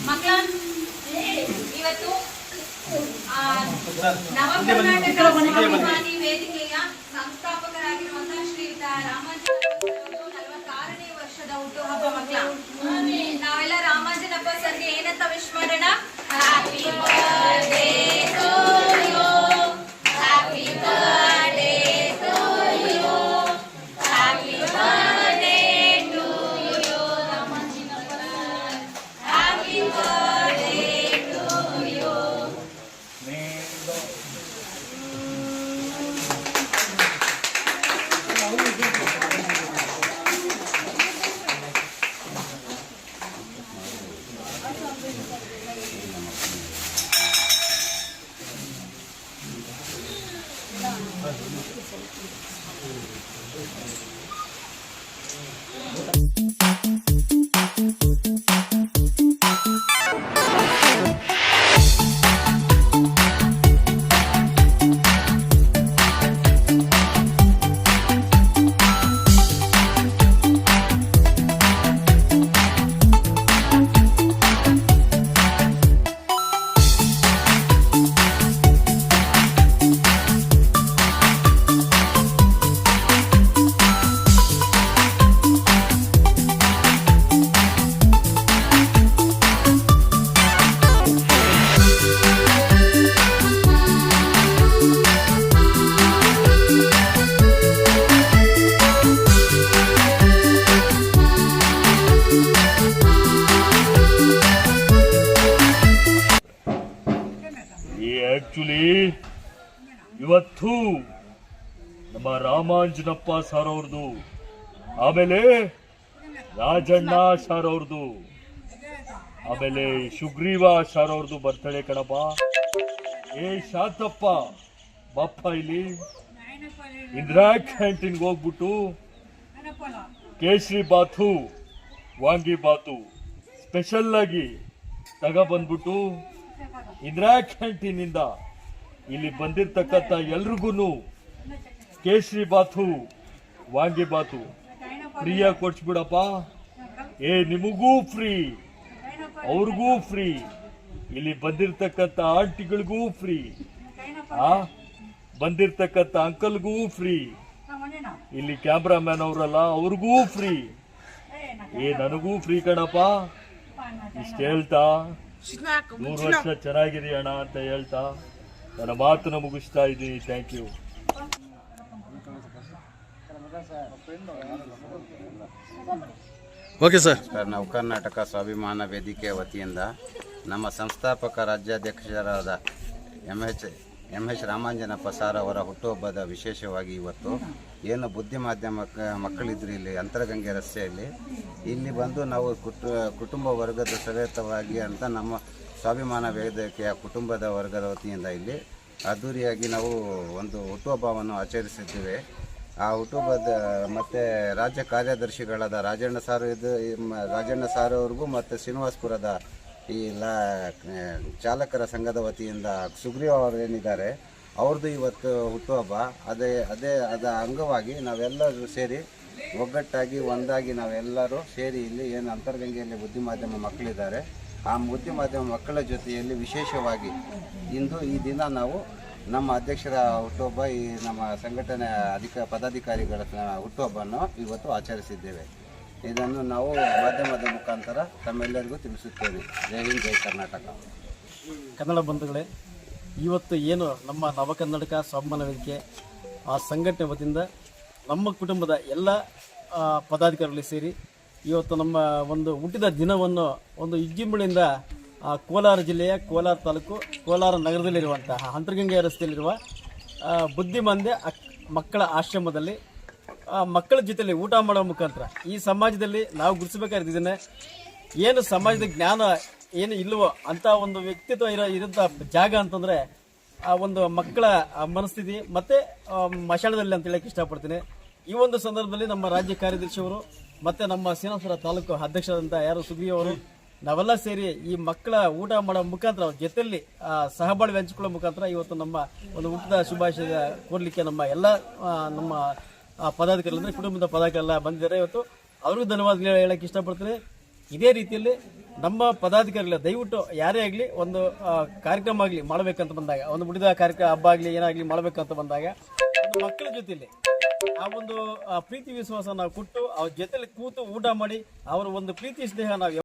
ಮಕ್ಕಳ ಇವತ್ತು ನವ ಕರ್ನಾಟಕ ಸ್ವಾಭಿಮಾನಿ ವೇದಿಕೆಯ ಸಂಸ್ಥಾಪಕರಾಗಿರುವಂತಹ ಶ್ರೀಯುತ ರಾಮಾಂಜನಪ್ಪ 46ನೇ ವರ್ಷದ ಹುಟ್ಟುಹಬ್ಬ ಮಕ್ಕಳ. ನಾವೆಲ್ಲ ರಾಮಾಂಜನಪ್ಪ ಸರ್ಗೆ ಏನಂತ ವಿಶ್ ಮಾಡೋಣ? Happy birthday to you, happy birthday to you, happy birthday to you Ramanjanappa, happy birthday to you. Actually ಇವತ್ತು ನಮ್ಮ ರಾಮಾಂಜನಪ್ಪ ಸರ್ ಅವ್ರದ್ದು, ಆಮೇಲೆ ರಾಜಣ್ಣ ಸರ್ ಅವ್ರದ್ದು, ಆಮೇಲೆ ಸುಗ್ರೀವ ಸರ್ ಅವ್ರದ್ದು ಬರ್ತಡೇ ಕಣಪ್ಪ. ಶಾಂತಪ್ಪ ಬಪ್ಪ ಇಲ್ಲಿ ಇಂದಿರಾ ಕ್ಯಾಂಟೀನ್ಗೆ ಹೋಗ್ಬಿಟ್ಟು ಕೇಸರಿ ಬಾತು ವಾಂಗಿ ಬಾತು ಸ್ಪೆಷಲ್ ಆಗಿ ತಗೊಬಂದ್ಬಿಟ್ಟು ಇಂದಿರಾ ಕ್ಯಾಂಟೀನ್ ಇಂದ ಇಲ್ಲಿ ಬಂದಿರ್ತಕ್ಕಂಥ ಎಲ್ರಿಗೂ ಕೇಸರಿ ಬಾತು ವಾಂಗಿ ಬಾತು ಫ್ರೀಯಾಗಿ ಕೊಡ್ಸ್ಬಿಡಪ್ಪ. ನಿಮಗೂ ಫ್ರೀ, ಅವ್ರಿಗೂ ಫ್ರೀ, ಇಲ್ಲಿ ಬಂದಿರ್ತಕ್ಕಂಥ ಆಂಟಿಗಳಿಗೂ ಫ್ರೀ, ಬಂದಿರ್ತಕ್ಕಂಥ ಅಂಕಲ್ಗೂ ಫ್ರೀ, ಇಲ್ಲಿ ಕ್ಯಾಮ್ರಾಮ್ಯಾನ್ ಅವರಲ್ಲ ಅವ್ರಿಗೂ ಫ್ರೀ, ನನಗೂ ಫ್ರೀ ಕಣಪ್ಪ. ಇಷ್ಟ ಹೇಳ್ತಾ 100 ವರ್ಷ ಚೆನ್ನಾಗಿರಿ ಅಣ್ಣ ಅಂತ ಹೇಳ್ತಾ ನನ್ನ ಮಾತನ್ನ ಮುಗಿಸ್ತಾ ಇದ್ದೀನಿ. Thank you. Okay sir. ನವ ಕರ್ನಾಟಕ ಸ್ವಾಭಿಮಾನ ವೇದಿಕೆ ವತಿಯಿಂದ ನಮ್ಮ ಸಂಸ್ಥಾಪಕ ರಾಜ್ಯಾಧ್ಯಕ್ಷರಾದ ಎಂ ಎಚ್ ರಾಮಾಂಜನಪ್ಪ ಸಾರ್ ಅವರ ಹುಟ್ಟುಹಬ್ಬದ ವಿಶೇಷವಾಗಿ ಇವತ್ತು ಏನು ಬುದ್ಧಿ ಮಾಧ್ಯಮ ಮಕ್ಕಳಿದ್ರು ಇಲ್ಲಿ ಅಂತರಗಂಗೆ ರಸ್ತೆಯಲ್ಲಿ ಇಲ್ಲಿ ಬಂದು ನಾವು ಕುಟುಂಬ ವರ್ಗದ ಸಮೇತವಾಗಿ ಅಂತ ನಮ್ಮ ಸ್ವಾಭಿಮಾನ ವೇದಿಕೆಯ ಕುಟುಂಬದ ವರ್ಗದ ವತಿಯಿಂದ ಇಲ್ಲಿ ಅದ್ದೂರಿಯಾಗಿ ನಾವು ಒಂದು ಹುಟ್ಟುಹಬ್ಬವನ್ನು ಆಚರಿಸಿದ್ದೇವೆ. ಆ ಹುಟ್ಟುಹಬ್ಬದ ಮತ್ತು ರಾಜ್ಯ ಕಾರ್ಯದರ್ಶಿಗಳಾದ ರಾಜಣ್ಣ ಸಾರ್ ಅವ್ರಿಗೂ ಮತ್ತು ಶ್ರೀನಿವಾಸಪುರದ ಈ ಚಾಲಕರ ಸಂಘದ ವತಿಯಿಂದ ಸುಗ್ರೀವ ಅವರು ಏನಿದ್ದಾರೆ ಅವ್ರದ್ದು ಇವತ್ತು ಹುಟ್ಟುಹಬ್ಬ. ಅದರ ಅಂಗವಾಗಿ ನಾವೆಲ್ಲರೂ ಸೇರಿ ಒಗ್ಗಟ್ಟಾಗಿ ಒಂದಾಗಿ ನಾವೆಲ್ಲರೂ ಸೇರಿ ಇಲ್ಲಿ ಏನು ಅಂತರಗಂಗೆಯಲ್ಲಿ ಬುದ್ಧಿ ಮಾಧ್ಯಮ ಮಕ್ಕಳಿದ್ದಾರೆ ಆ ಬುದ್ಧಿ ಮಾಧ್ಯಮ ಮಕ್ಕಳ ಜೊತೆಯಲ್ಲಿ ವಿಶೇಷವಾಗಿ ಇಂದು ಈ ದಿನ ನಾವು ನಮ್ಮ ಅಧ್ಯಕ್ಷರ ಹುಟ್ಟುಹಬ್ಬ, ಈ ನಮ್ಮ ಸಂಘಟನೆ ಪದಾಧಿಕಾರಿಗಳ ಹುಟ್ಟುಹಬ್ಬವನ್ನು ಇವತ್ತು ಆಚರಿಸಿದ್ದೇವೆ. ಇದನ್ನು ನಾವು ಮಾಧ್ಯಮದ ಮುಖಾಂತರ ತಮ್ಮೆಲ್ಲರಿಗೂ ತಿಳಿಸುತ್ತೇವೆ. ಜೈ ಹಿಂದ್, ಜೈ ಕರ್ನಾಟಕ. ಕನ್ನಡ ಬಂಧುಗಳೇ, ಇವತ್ತು ಏನು ನಮ್ಮ ನವ ಕರ್ನಾಟಕ ಸ್ವಾಭಿಮಾನ ವೇದಿಕೆ ಆ ಸಂಘಟನೆ ವತಿಯಿಂದ ನಮ್ಮ ಕುಟುಂಬದ ಎಲ್ಲ ಪದಾಧಿಕಾರಿಗಳು ಸೇರಿ ಇವತ್ತು ನಮ್ಮ ಒಂದು ಹುಟ್ಟಿದ ದಿನವನ್ನು ಒಂದು ಇಜ್ಜಿಂಬಳಿಯಿಂದ ಕೋಲಾರ ಜಿಲ್ಲೆಯ ಕೋಲಾರ ತಾಲೂಕು ಕೋಲಾರ ನಗರದಲ್ಲಿರುವಂತಹ ಅಂತರಗಂಗೆ ರಸ್ತೆಯಲ್ಲಿರುವ ಬುದ್ಧಿಮಾಂದ್ಯ ಮಕ್ಕಳ ಆಶ್ರಮದಲ್ಲಿ ಮಕ್ಕಳ ಜೊತೆಯಲ್ಲಿ ಊಟ ಮಾಡೋ ಮುಖಾಂತರ ಈ ಸಮಾಜದಲ್ಲಿ ನಾವು ಗುರುತಿಸಬೇಕಾಗಿದ್ದೇನೆ. ಏನು ಸಮಾಜದ ಜ್ಞಾನ ಏನು ಇಲ್ಲವೋ ಅಂತ ಒಂದು ವ್ಯಕ್ತಿತ್ವ ಇರೋಂಥ ಜಾಗ ಅಂತಂದರೆ ಆ ಒಂದು ಮಕ್ಕಳ ಮನಸ್ಥಿತಿ ಮತ್ತು ಮಶಾಣದಲ್ಲಿ ಅಂತ ಹೇಳಕ್ಕೆ ಇಷ್ಟಪಡ್ತೀನಿ. ಈ ಒಂದು ಸಂದರ್ಭದಲ್ಲಿ ನಮ್ಮ ರಾಜ್ಯ ಕಾರ್ಯದರ್ಶಿಯವರು ಮತ್ತು ನಮ್ಮ ಶ್ರೀನಿವಾಸಪುರ ತಾಲೂಕು ಅಧ್ಯಕ್ಷರಾದಂಥ ಯಾರು ಸುಗ್ರೀವ್ ಅವರು ನಾವೆಲ್ಲ ಸೇರಿ ಈ ಮಕ್ಕಳ ಊಟ ಮಾಡೋ ಮುಖಾಂತರ ಜೊತೆಯಲ್ಲಿ ಸಹಬಾಳ್ವೆ ಹಂಚಿಕೊಳ್ಳೋ ಮುಖಾಂತರ ಇವತ್ತು ನಮ್ಮ ಒಂದು ಹುಟ್ಟದ ಶುಭಾಶಯ ಕೋರ್ಲಿಕ್ಕೆ ನಮ್ಮ ಎಲ್ಲ ನಮ್ಮ ಪದಾಧಿಕಾರಿಗಳು ಅಂದರೆ ಕುಟುಂಬದ ಪದಾಧಿಕಾರಿಗಳೆಲ್ಲ ಬಂದಿದ್ದಾರೆ. ಇವತ್ತು ಅವ್ರಿಗೂ ಧನ್ಯವಾದ ಹೇಳಕ್ಕೆ ಇಷ್ಟಪಡ್ತೀನಿ. ಇದೇ ರೀತಿಯಲ್ಲಿ ನಮ್ಮ ಪದಾಧಿಕಾರಿಗಳ ದಯವಿಟ್ಟು ಯಾರೇ ಆಗಲಿ ಒಂದು ಕಾರ್ಯಕ್ರಮ ಆಗಲಿ ಮಾಡಬೇಕಂತ ಬಂದಾಗ, ಒಂದು ಮುಡಿದ ಕಾರ್ಯಕ್ರಮ ಹಬ್ಬ ಆಗಲಿ ಏನಾಗಲಿ ಮಾಡಬೇಕಂತ ಬಂದಾಗ ಒಂದು ಮಕ್ಕಳ ಜೊತೆಯಲ್ಲಿ ಆ ಒಂದು ಪ್ರೀತಿ ವಿಶ್ವಾಸ ನಾವು ಕೊಟ್ಟು ಅವ್ರ ಜೊತೆಲಿ ಕೂತು ಊಟ ಮಾಡಿ ಅವರ ಒಂದು ಪ್ರೀತಿ ಸ್ನೇಹ ನಾವು